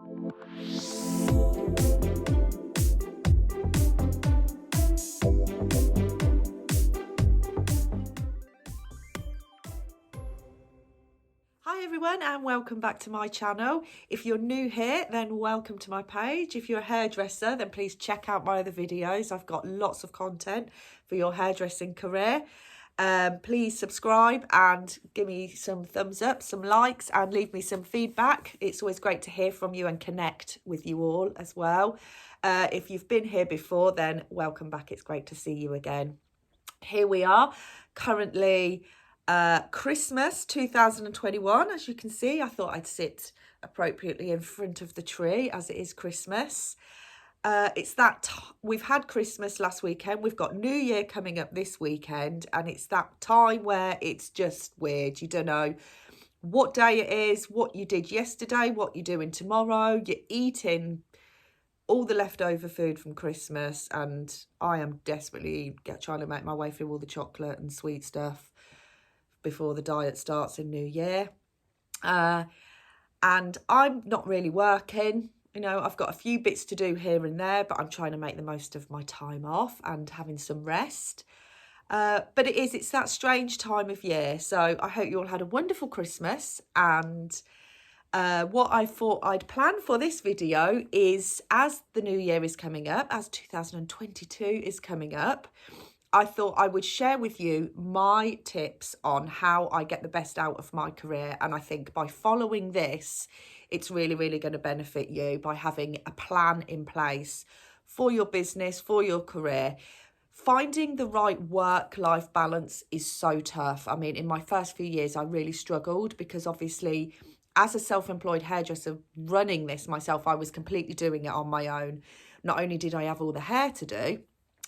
Hi everyone, and welcome back to my channel. If you're new here, then welcome to my page. If you're a hairdresser, then please check out my other videos. I've got lots of content for your hairdressing career. Please subscribe and give me some thumbs up, some likes, and leave me some feedback. It's always great to hear from you and connect with you all as well. If you've been here before, then welcome back. It's great to see you again. Here we are, currently Christmas 2021. As you can see, I thought I'd sit appropriately in front of the tree as it is Christmas. We've had Christmas last weekend, we've got New Year coming up this weekend, and it's that time where it's just weird. You don't know what day it is, what you did yesterday, what you're doing tomorrow. You're eating all the leftover food from Christmas, and I am desperately trying to make my way through all the chocolate and sweet stuff before the diet starts in New Year. And I'm not really working. You know, I've got a few bits to do here and there, but I'm trying to make the most of my time off and having some rest. But it's that strange time of year. So I hope you all had a wonderful Christmas. And what I thought I'd plan for this video is, as the new year is coming up, as 2022 is coming up, I thought I would share with you my tips on how I get the best out of my career. And I think by following this, it's really, really going to benefit you by having a plan in place for your business, for your career. Finding the right work-life balance is so tough. I mean, in my first few years, I really struggled because obviously, as a self-employed hairdresser running this myself, I was completely doing it on my own. Not only did I have all the hair to do,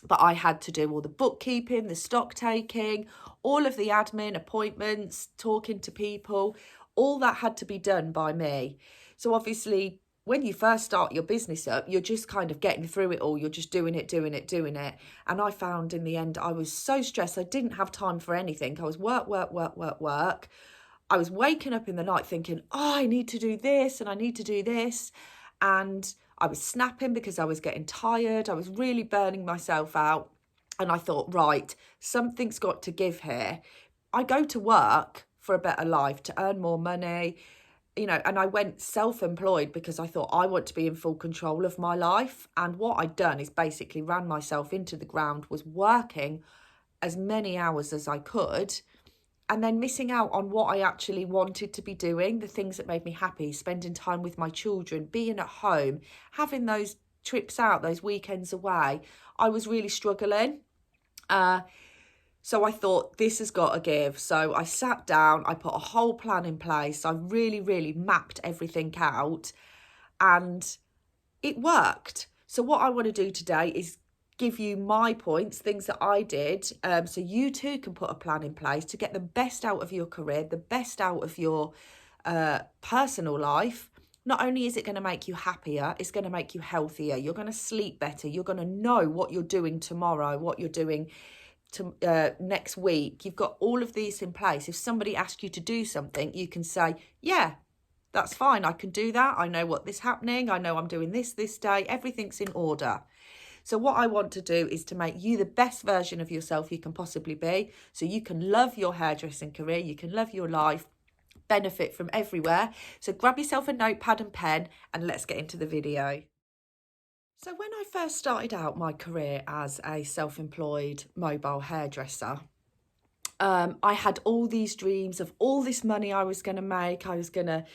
but I had to do all the bookkeeping, the stock taking, all of the admin, appointments, talking to people. All that had to be done by me. So obviously, when you first start your business up, you're just kind of getting through it all. You're just doing it. And I found in the end, I was so stressed. I didn't have time for anything. I was work. I was waking up in the night thinking, oh, I need to do this and I need to do this. And I was snapping because I was getting tired. I was really burning myself out. And I thought, right, something's got to give here. I go to work for a better life, to earn more money, you know, and I went self-employed because I thought I want to be in full control of my life. And what I'd done is basically ran myself into the ground, was working as many hours as I could, and then missing out on what I actually wanted to be doing, the things that made me happy, spending time with my children, being at home, having those trips out, those weekends away. I was really struggling. So I thought, this has got to give. So I sat down, I put a whole plan in place. I really, really mapped everything out, and it worked. So what I want to do today is give you my points, things that I did, so you too can put a plan in place to get the best out of your career, the best out of your personal life. Not only is it going to make you happier, it's going to make you healthier. You're going to sleep better. You're going to know what you're doing tomorrow, what you're doing next week. You've got all of these in place. If somebody asks you to do something, you can say, yeah, that's fine. I can do that. I know what is happening. I know I'm doing this day. Everything's in order. So what I want to do is to make you the best version of yourself you can possibly be, so you can love your hairdressing career, you can love your life, benefit from everywhere. So grab yourself a notepad and pen and let's get into the video. So when I first started out my career as a self-employed mobile hairdresser, I had all these dreams of all this money I was going to make. I was going to,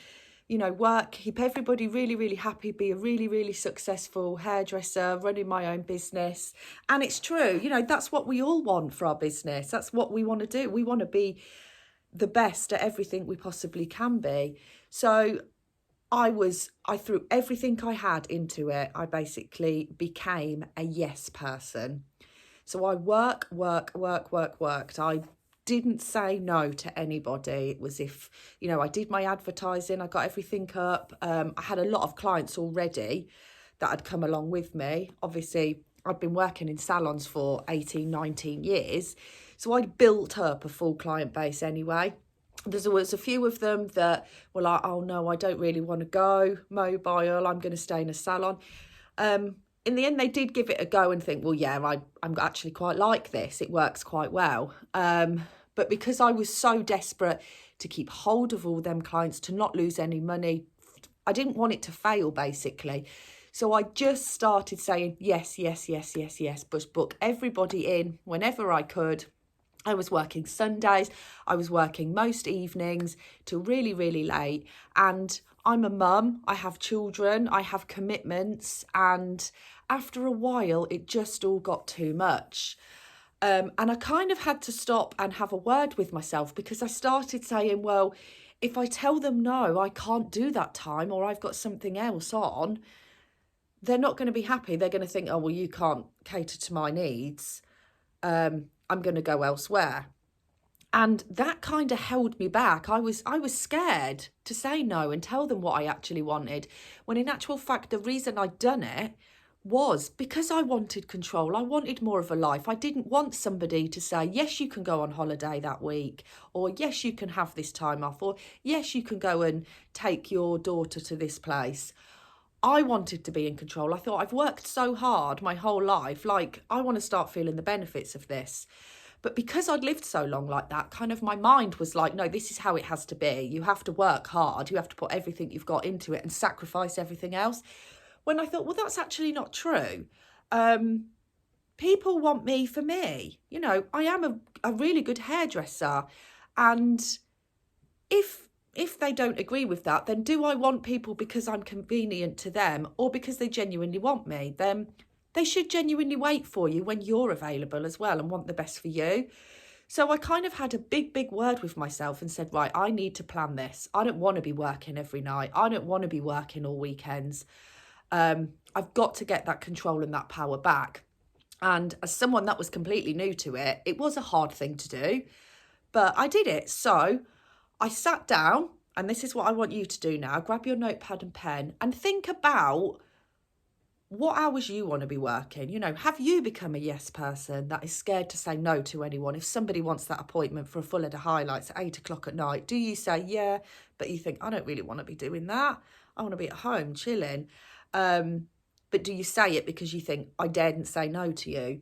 you know, work, keep everybody really, really happy, be a really, really successful hairdresser, running my own business. And it's true, you know, that's what we all want for our business. That's what we want to do. We want to be the best at everything we possibly can be. So I threw everything I had into it. I basically became a yes person. So I worked. I didn't say no to anybody. It was if, you know, I did my advertising, I got everything up. I had a lot of clients already that had come along with me. Obviously, I'd been working in salons for 18, 19 years. So I'd built up a full client base anyway. There was a few of them that were like, oh no, I don't really want to go mobile, I'm going to stay in a salon. In the end, they did give it a go and think, well, yeah, I'm actually quite like this. It works quite well. But because I was so desperate to keep hold of all them clients, to not lose any money, I didn't want it to fail, basically. So I just started saying, yes, yes, yes, yes, yes, book everybody in whenever I could. I was working Sundays, I was working most evenings till really, really late. And I'm a mum, I have children, I have commitments. And after a while, it just all got too much. And I kind of had to stop and have a word with myself, because I started saying, well, if I tell them no, I can't do that time, or I've got something else on, they're not going to be happy. They're going to think, oh, well, you can't cater to my needs. I'm going to go elsewhere. And that kind of held me back. I was scared to say no and tell them what I actually wanted, when in actual fact, the reason I'd done it was because I wanted control. I wanted more of a life. I didn't want somebody to say, yes, you can go on holiday that week, or yes, you can have this time off, or yes, you can go and take your daughter to this place. I wanted to be in control. I thought, I've worked so hard my whole life, like I want to start feeling the benefits of this. But because I'd lived so long like that, kind of my mind was like, no, this is how it has to be. You have to work hard. You have to put everything you've got into it and sacrifice everything else. When I thought, well, that's actually not true. People want me for me. You know, I am a really good hairdresser. And if they don't agree with that, then do I want people because I'm convenient to them, or because they genuinely want me? Then they should genuinely wait for you when you're available as well and want the best for you. So I kind of had a big word with myself and said, right, I need to plan this. I don't want to be working every night. I don't want to be working all weekends. I've got to get that control and that power back. And as someone that was completely new to it, it was a hard thing to do, but I did it. So I sat down, and this is what I want you to do now. Grab your notepad and pen and think about what hours you want to be working. You know, have you become a yes person that is scared to say no to anyone? If somebody wants that appointment for a full head of highlights at 8 o'clock at night, do you say yeah, but you think, I don't really want to be doing that. I want to be at home chilling. But do you say it because you think, I daren't say no to you?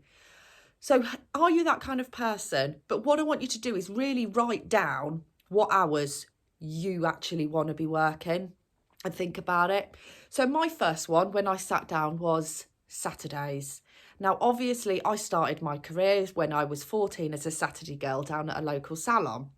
So are you that kind of person? But what I want you to do is really write down what hours you actually want to be working and think about it. So my first one, when I sat down, was Saturdays. Now, obviously, I started my career when I was 14 as a Saturday girl down at a local salon.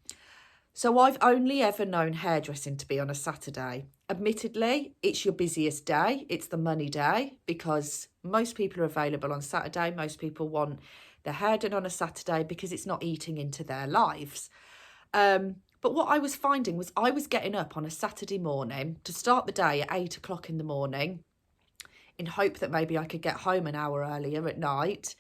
So I've only ever known hairdressing to be on a Saturday. Admittedly, it's your busiest day. It's the money day, because most people are available on Saturday. Most people want their hair done on a Saturday because it's not eating into their lives. But what I was finding was I was getting up on a Saturday morning to start the day at 8 o'clock in the morning, in hope that maybe I could get home an hour earlier at night,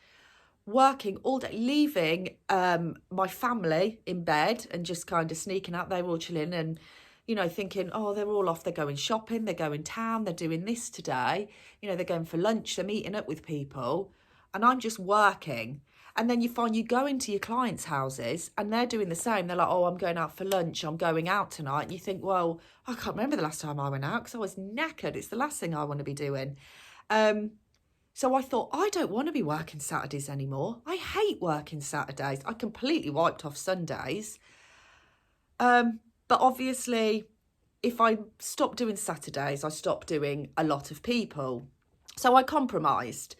working all day, leaving my family in bed and just kind of sneaking out. They were all chilling and, you know, thinking, oh, they're all off, they're going shopping, they're going town, they're doing this today, you know, they're going for lunch, they're meeting up with people, and I'm just working. And then you find you go into your clients' houses and they're doing the same. They're like, oh, I'm going out for lunch, I'm going out tonight. And you think, well, I can't remember the last time I went out because I was knackered. It's the last thing I want to be doing. So I thought, I don't want to be working Saturdays anymore. I hate working Saturdays. I completely wiped off Sundays. But obviously, if I stopped doing Saturdays, I stopped doing a lot of people. So I compromised.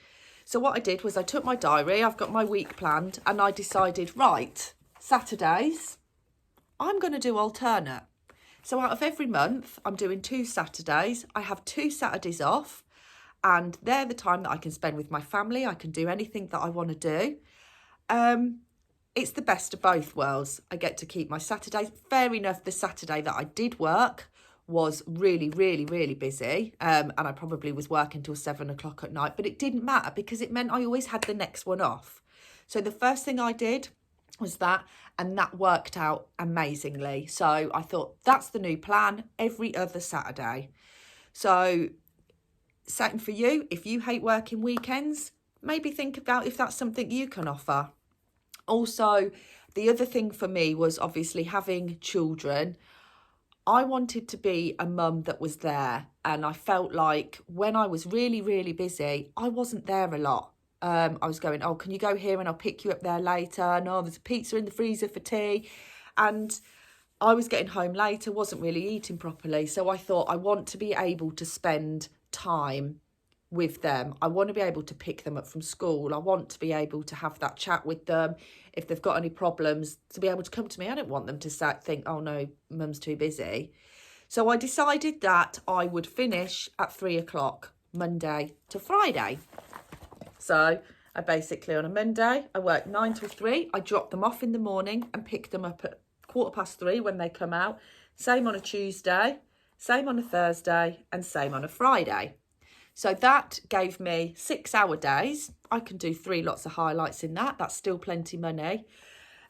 So what I did was I took my diary, I've got my week planned, and I decided, right, Saturdays, I'm going to do alternate. So out of every month, I'm doing 2 Saturdays. I have 2 Saturdays off, and they're the time that I can spend with my family. I can do anything that I want to do. It's the best of both worlds. I get to keep my Saturdays. Fair enough, the Saturday that I did work was really busy, and I probably was working till 7 o'clock at night, but it didn't matter because it meant I always had the next one off. So the first thing I did was that, and that worked out amazingly. So I thought, that's the new plan, every other Saturday. So same for you. If you hate working weekends, maybe think about if that's something you can offer. Also, The other thing for me was obviously having children. I wanted to be a mum that was there, and I felt like when I was really, really busy, I wasn't there a lot. I was going, oh, can you go here and I'll pick you up there later? No, there's a pizza in the freezer for tea. And I was getting home later, wasn't really eating properly. So I thought I want to be able to spend time with them. I want to be able to pick them up from school. I want to be able to have that chat with them. If they've got any problems, to be able to come to me. I don't want them to think, oh no, mum's too busy. So I decided that I would finish at 3 o'clock, Monday to Friday. So I basically, on a Monday, I work 9 till 3. I drop them off in the morning and pick them up at 3:15 when they come out. Same on a Tuesday, same on a Thursday, and same on a Friday. So that gave me 6-hour days. I can do 3 lots of highlights in that. That's still plenty money.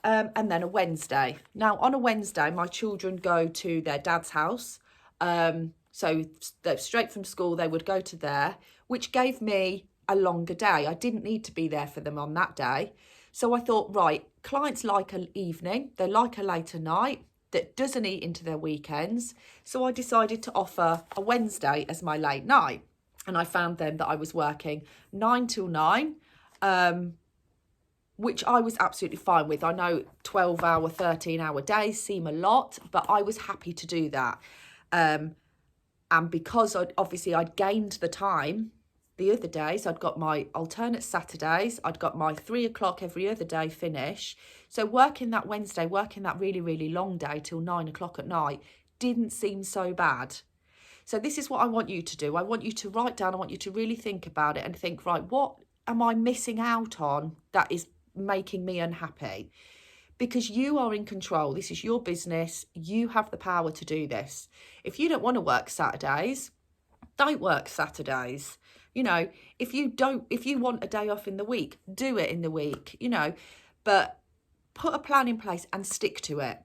And then a Wednesday. Now, on a Wednesday, my children go to their dad's house. So they're straight from school, they would go to there, which gave me a longer day. I didn't need to be there for them on that day. So I thought, right, clients like an evening. They like a later night that doesn't eat into their weekends. So I decided to offer a Wednesday as my late night. And I found then that I was working 9 till 9, which I was absolutely fine with. I know 12-hour, 13-hour days seem a lot, but I was happy to do that. And because I'd gained the time the other days, I'd got my alternate Saturdays, I'd got my 3 o'clock every other day finish. So working that Wednesday, working that really, really long day till 9 o'clock at night didn't seem so bad. So this is what I want you to do. I want you to write down, I want you to really think about it and think, right, what am I missing out on that is making me unhappy? Because you are in control. This is your business. You have the power to do this. If you don't want to work Saturdays, don't work Saturdays. You know, if you want a day off in the week, do it in the week, you know, but put a plan in place and stick to it.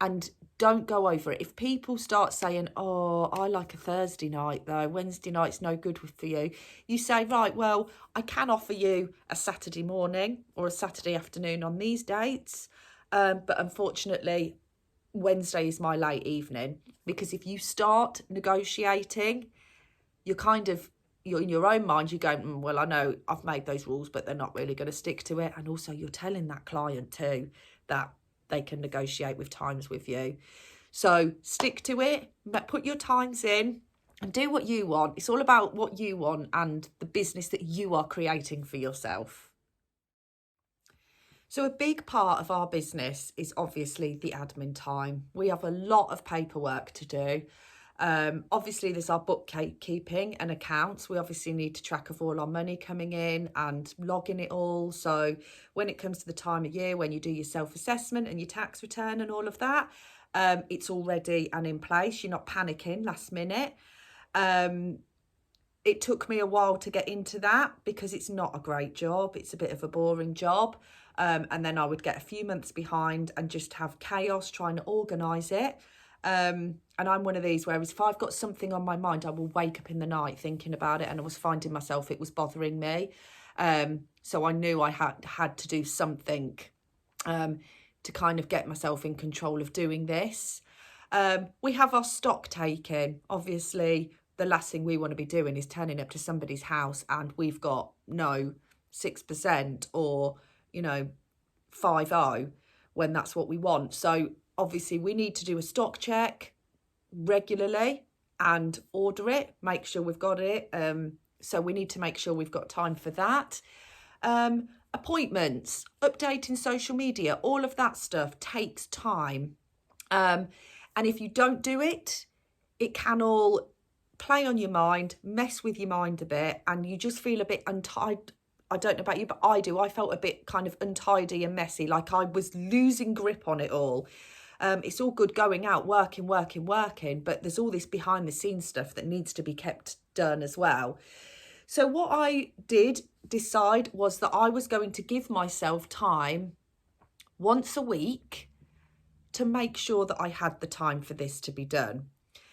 And don't go over it. If people start saying, oh, I like a Thursday night though, Wednesday night's no good for you, you say, right, well, I can offer you a Saturday morning or a Saturday afternoon on these dates. But unfortunately, Wednesday is my late evening. Because if you start negotiating, you're in your own mind, you're going, well, I know I've made those rules, but they're not really going to stick to it. And also you're telling that client too that they can negotiate with times with you. So stick to it, put your times in and do what you want. It's all about what you want and the business that you are creating for yourself. So a big part of our business is obviously the admin time. We have a lot of paperwork to do. Obviously there's our bookkeeping and accounts. We obviously need to track of all our money coming in and logging it all. So when it comes to the time of year when you do your self-assessment and your tax return and all of that, it's all ready and in place. You're not panicking last minute. It took me a while to get into that because it's not a great job. It's a bit of a boring job. And then I would get a few months behind and just have chaos trying to organise it. And I'm one of these, whereas if I've got something on my mind, I will wake up in the night thinking about it, and I was finding myself, it was bothering me. So I knew I had to do something to kind of get myself in control of doing this. We have our stock taking. Obviously, the last thing we want to be doing is turning up to somebody's house and we've got no 6% or, 5.0 when that's what we want. So obviously we need to do a stock check regularly and order it, make sure we've got it. So we need to make sure we've got time for that. Appointments, updating social media, all of that stuff takes time. And if you don't do it, it can all play on your mind, mess with your mind a bit, and you just feel a bit untied. I don't know about you, but I do. I felt a bit kind of untidy and messy, like I was losing grip on it all. It's all good going out, working, but there's all this behind the scenes stuff that needs to be kept done as well. So what I did decide was that I was going to give myself time once a week to make sure that I had the time for this to be done.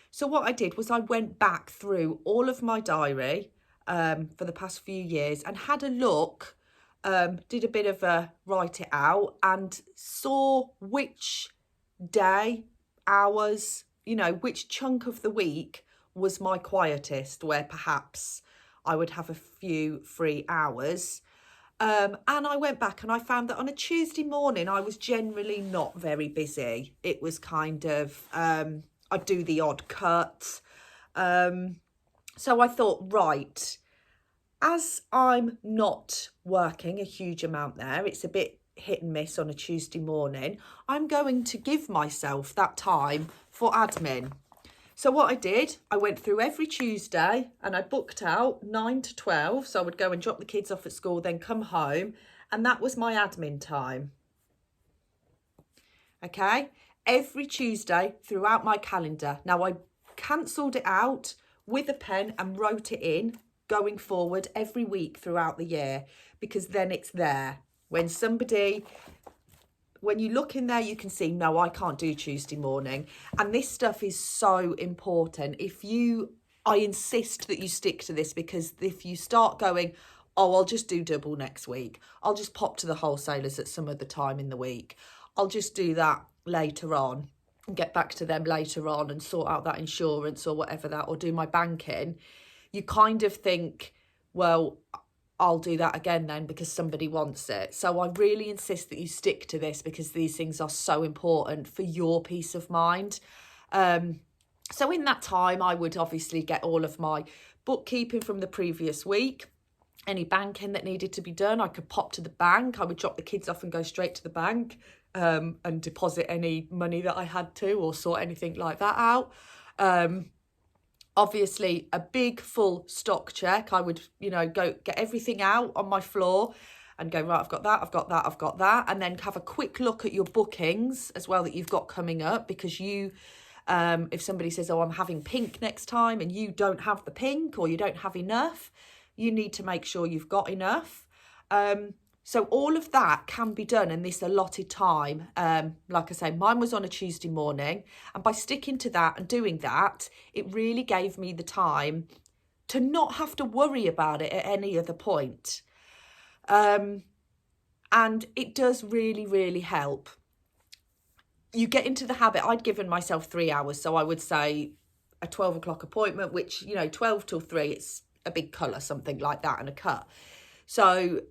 So what I did was I went back through all of my diary for the past few years and had a look did a bit of a write it out and saw which day, hours, which chunk of the week was my quietest, where perhaps I would have a few free hours. And I went back and I found that on a Tuesday morning, I was generally not very busy. It was kind of, I'd do the odd cut. So I thought, right, as I'm not working a huge amount there, it's a bit hit and miss on a Tuesday morning, I'm going to give myself that time for admin. So what I did, I went through every Tuesday and I booked out 9 to 12. So I would go and drop the kids off at school, then come home. And that was my admin time. Okay, every Tuesday throughout my calendar. Now I cancelled it out with a pen and wrote it in going forward every week throughout the year, because then it's there. When you look in there, you can see, no, I can't do Tuesday morning. And this stuff is so important. I insist that you stick to this, because if you start going, oh, I'll just do double next week, I'll just pop to the wholesalers at some other time in the week, I'll just do that later on and get back to them later on and sort out that insurance or whatever or do my banking, you kind of think, well, I'll do that again then because somebody wants it. So I really insist that you stick to this, because these things are so important for your peace of mind. So in that time, I would obviously get all of my bookkeeping from the previous week. Any banking that needed to be done, I could pop to the bank. I would drop the kids off and go straight to the bank and deposit any money that I had to, or sort anything like that out. Obviously, a big full stock check. I would, go get everything out on my floor and go, right, I've got that, I've got that, I've got that. And then have a quick look at your bookings as well that you've got coming up, because if somebody says, oh, I'm having pink next time, and you don't have the pink or you don't have enough, you need to make sure you've got enough. So all of that can be done in this allotted time. Like I say, mine was on a Tuesday morning, and by sticking to that and doing that, it really gave me the time to not have to worry about it at any other point. And it does really, really help. You get into the habit. I'd given myself 3 hours, so I would say a 12 o'clock appointment, which, 12 till 3, it's a big colour, something like that, and a cut. So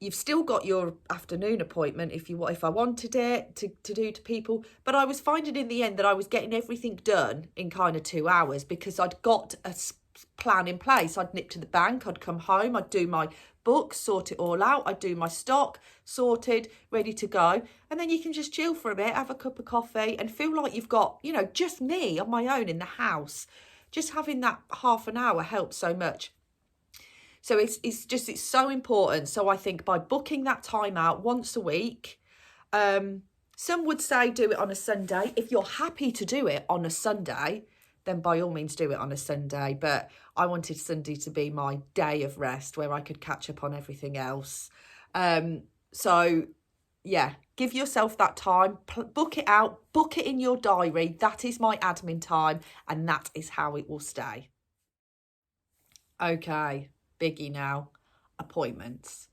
you've still got your afternoon appointment if I wanted it to do to people. But I was finding in the end that I was getting everything done in kind of 2 hours, because I'd got a plan in place. I'd nip to the bank, I'd come home, I'd do my books, sort it all out, I'd do my stock, sorted, ready to go. And then you can just chill for a bit, have a cup of coffee, and feel like you've got, just me on my own in the house. Just having that half an hour helps so much. So it's so important. So I think by booking that time out once a week, some would say do it on a Sunday. If you're happy to do it on a Sunday, then by all means do it on a Sunday. But I wanted Sunday to be my day of rest, where I could catch up on everything else. So yeah, give yourself that time, book it out, book it in your diary. That is my admin time, and that is how it will stay. Okay. Biggie now, appointments.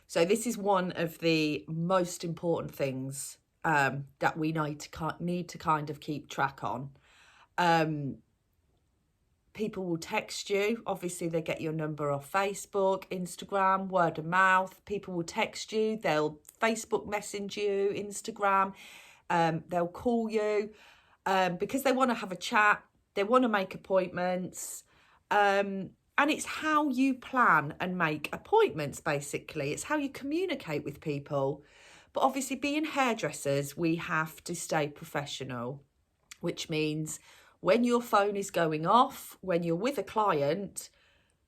So this is one of the most important things that we need to kind of keep track on. People will text you. Obviously, they get your number off Facebook, Instagram, word of mouth. People will text you. They'll Facebook message you, Instagram. They'll call you because they want to have a chat. They want to make appointments. And it's how you plan and make appointments, basically. It's how you communicate with people. But obviously, being hairdressers, we have to stay professional, which means when your phone is going off, when you're with a client,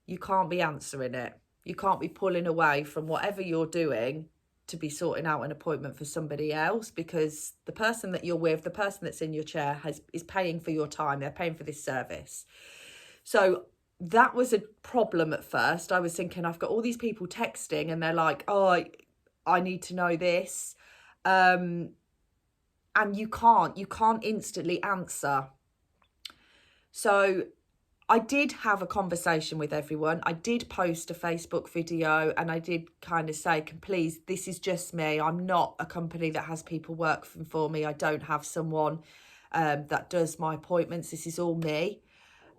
you can't be answering it. You can't be pulling away from whatever you're doing to be sorting out an appointment for somebody else, because the person that you're with, the person that's in your chair is paying for your time. They're paying for this service. So that was a problem at first. I was thinking, I've got all these people texting and they're like, oh, I need to know this. And you can't instantly answer. So I did have a conversation with everyone. I did post a Facebook video and I did kind of say, please, this is just me. I'm not a company that has people working for me. I don't have someone that does my appointments. This is all me.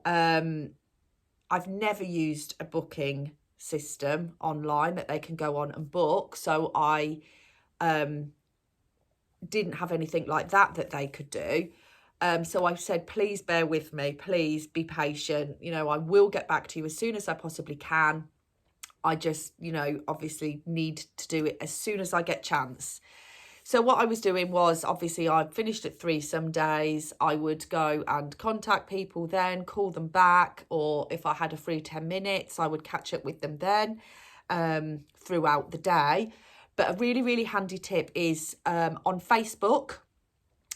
I've never used a booking system online that they can go on and book. So I didn't have anything like that they could do. So I said, please bear with me, please be patient. You know, I will get back to you as soon as I possibly can. I just, you know, obviously need to do it as soon as I get chance. So what I was doing was, obviously I finished at 3 some days. I would go and contact people then, call them back, or if I had a free 10 minutes, I would catch up with them then throughout the day. But a really, really handy tip is on Facebook,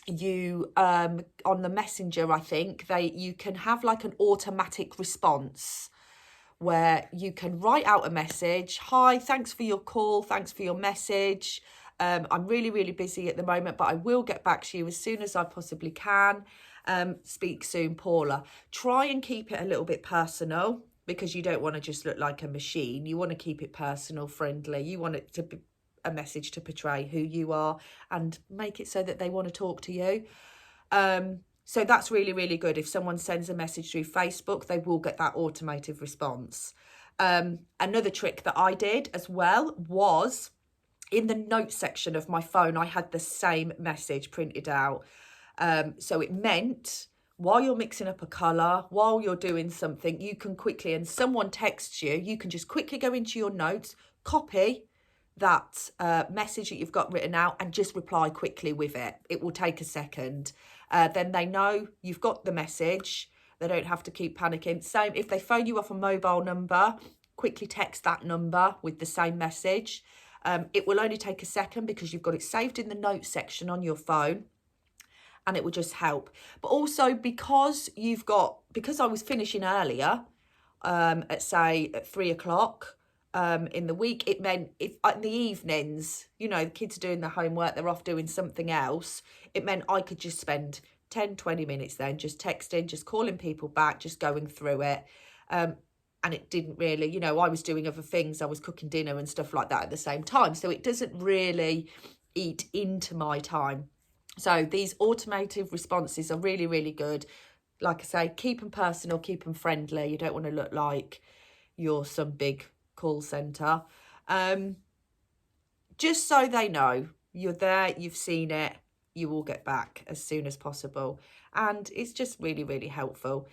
you on the messenger, I think you can have like an automatic response where you can write out a message. Hi, thanks for your call, thanks for your message. I'm really, really busy at the moment, but I will get back to you as soon as I possibly can. Speak soon, Paula. Try and keep it a little bit personal, because you don't want to just look like a machine. You want to keep it personal, friendly. You want it to be a message to portray who you are and make it so that they want to talk to you. So that's really, really good. If someone sends a message through Facebook, they will get that automated response. Another trick that I did as well was in the notes section of my phone, I had the same message printed out. So it meant while you're mixing up a colour, while you're doing something, you can quickly, and someone texts you, you can just quickly go into your notes, copy that message that you've got written out and just reply quickly with it. It will take a second. Then they know you've got the message. They don't have to keep panicking. Same if they phone you off a mobile number, quickly text that number with the same message. It will only take a second because you've got it saved in the notes section on your phone, and it will just help. But also because I was finishing earlier at 3 o'clock, in the week, it meant if in the evenings, you know, the kids are doing their homework, they're off doing something else, it meant I could just spend 10-20 minutes then just texting, just calling people back, just going through it. And it didn't really, you know, I was doing other things, I was cooking dinner and stuff like that at the same time, so it doesn't really eat into my time. So these automated responses are really, really good. Like I say, keep them personal, keep them friendly. You don't want to look like you're some big call centre, just so they know you're there, you've seen it, you will get back as soon as possible, and it's just really, really helpful.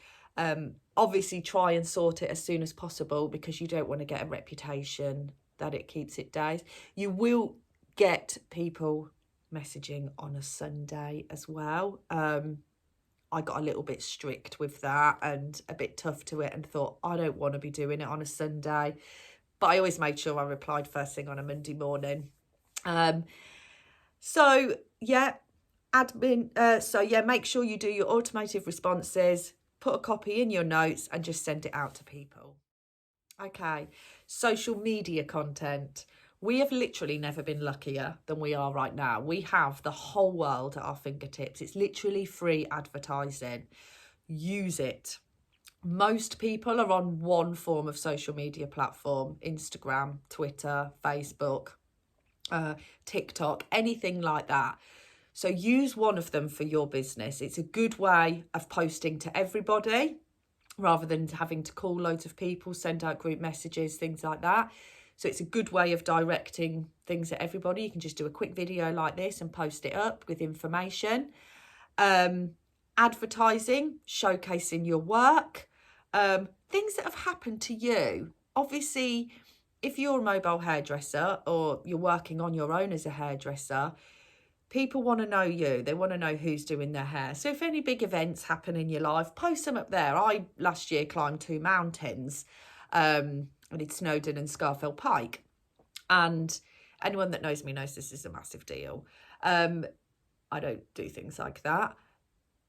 Obviously try and sort it as soon as possible, because you don't want to get a reputation that it keeps it days. You will get people messaging on a Sunday as well. I got a little bit strict with that and a bit tough to it and thought, I don't want to be doing it on a Sunday. But I always made sure I replied first thing on a Monday morning. So yeah, make sure you do your automated responses, put a copy in your notes and just send it out to people. Okay, social media content. We have literally never been luckier than we are right now. We have the whole world at our fingertips. It's literally free advertising. Use it. Most people are on one form of social media platform: Instagram, Twitter, Facebook, TikTok, anything like that. So use one of them for your business. It's a good way of posting to everybody rather than having to call loads of people, send out group messages, things like that. So it's a good way of directing things at everybody. You can just do a quick video like this and post it up with information. Advertising, showcasing your work, things that have happened to you. Obviously, if you're a mobile hairdresser or you're working on your own as a hairdresser, people want to know you. They want to know who's doing their hair. So if any big events happen in your life, post them up there. I last year climbed 2 mountains. I did Snowdon and Scarfell Pike. And anyone that knows me knows this is a massive deal. I don't do things like that.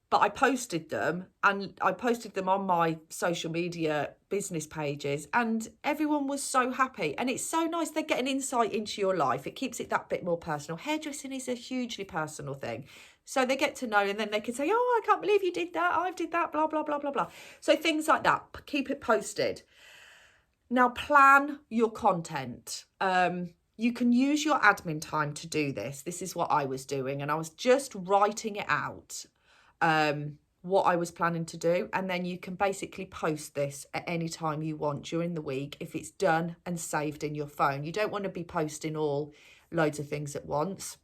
But I posted them, and I posted them on my social media business pages, and everyone was so happy. And it's so nice. They get an insight into your life. It keeps it that bit more personal. Hairdressing is a hugely personal thing. So they get to know, and then they can say, oh, I can't believe you did that. I did that, blah, blah, blah, blah, blah. So things like that, keep it posted. Now, plan your content. You can use your admin time to do this. This is what I was doing, and I was just writing it out, what I was planning to do. And then you can basically post this at any time you want during the week if it's done and saved in your phone. You don't want to be posting loads of things at once.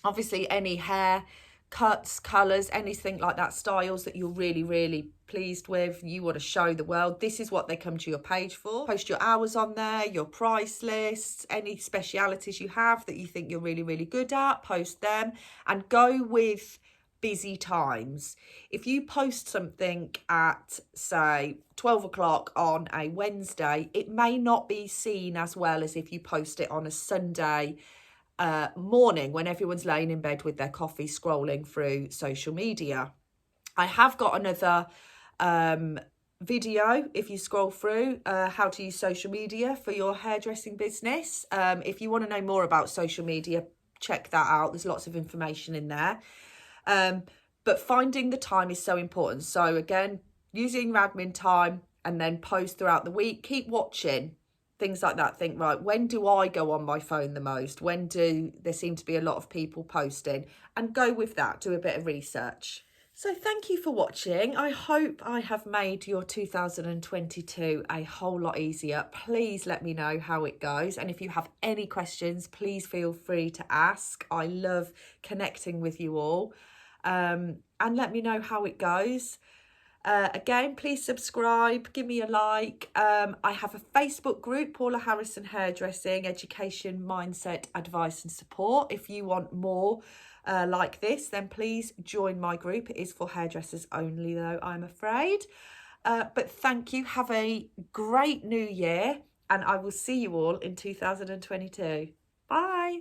Obviously, any hair cuts, colours, anything like that, styles that you're really, really pleased with, you want to show the world, this is what they come to your page for. Post your hours on there, your price lists, any specialities you have that you think you're really, really good at, post them, and go with busy times. If you post something at, say, 12 o'clock on a Wednesday, it may not be seen as well as if you post it on a Sunday morning when everyone's laying in bed with their coffee scrolling through social media. I have got another video, if you scroll through, how to use social media for your hairdressing business. If you want to know more about social media, check that out. There's lots of information in there. But finding the time is so important. So again, using your admin time and then post throughout the week. Keep watching. Things like that. Think, right, when do I go on my phone the most? When do there seem to be a lot of people posting? And go with that. Do a bit of research. So thank you for watching. I hope I have made your 2022 a whole lot easier. Please let me know how it goes. And if you have any questions, please feel free to ask. I love connecting with you all. And let me know how it goes. Again, please subscribe, give me a like. I have a Facebook group, Paula Harrison Hairdressing, Education, Mindset, Advice and Support. If you want more like this, then please join my group. It is for hairdressers only though, I'm afraid. But thank you. Have a great new year, and I will see you all in 2022. Bye.